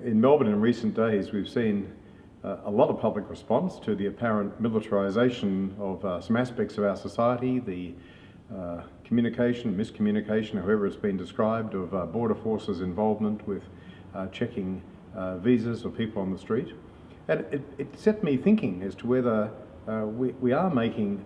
In Melbourne in recent days, we've seen a lot of public response to the apparent militarisation of some aspects of our society, the communication, miscommunication, however it's been described, of border forces' involvement with checking visas of people on the street. And it set me thinking as to whether we are making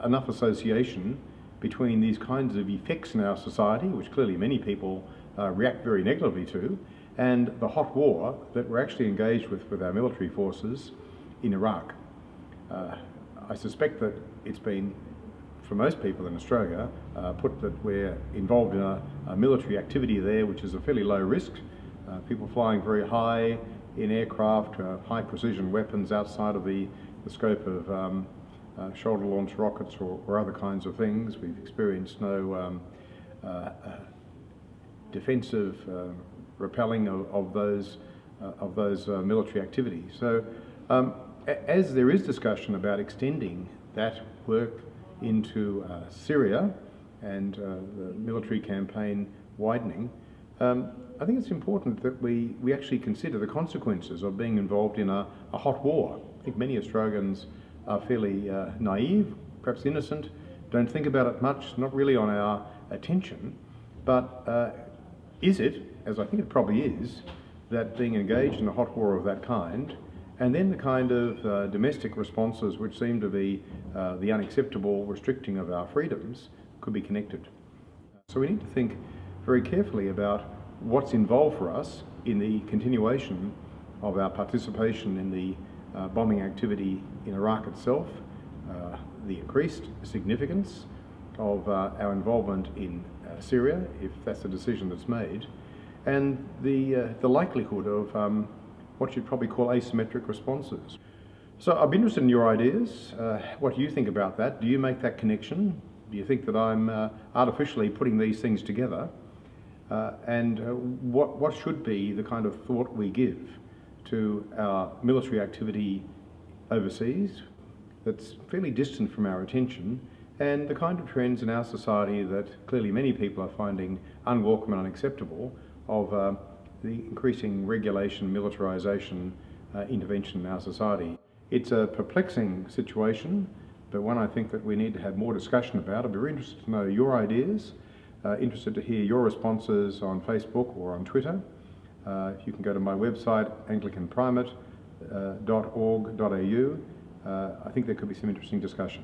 enough association between these kinds of effects in our society, which clearly many people react very negatively to, and the hot war that we're actually engaged with our military forces in Iraq. I suspect that it's been, for most people in Australia, put that we're involved in a military activity there which is a fairly low risk. People flying very high in aircraft, high precision weapons outside of the scope of shoulder launched rockets or other kinds of things. We've experienced no defensive repelling of those military activities. So as there is discussion about extending that work into Syria and the military campaign widening, I think it's important that we actually consider the consequences of being involved in a hot war. I think many Australians are fairly naïve, perhaps innocent, don't think about it much, not really on our attention, but is it, as I think it probably is, that being engaged in a hot war of that kind, and then the kind of domestic responses which seem to be the unacceptable restricting of our freedoms, could be connected. So we need to think very carefully about what's involved for us in the continuation of our participation in the bombing activity in Iraq itself, the increased significance of our involvement in Syria, if that's a decision that's made, and the likelihood of what you'd probably call asymmetric responses. So I'd be interested in your ideas. What do you think about that? Do you make that connection? Do you think that I'm artificially putting these things together? And what should be the kind of thought we give to our military activity overseas that's fairly distant from our attention, and the kind of trends in our society that clearly many people are finding unwelcome and unacceptable of the increasing regulation, militarisation, intervention in our society. It's a perplexing situation, but one I think that we need to have more discussion about. I'd be very interested to know your ideas, interested to hear your responses on Facebook or on Twitter. You can go to my website, anglicanprimate.org.au. I think there could be some interesting discussion.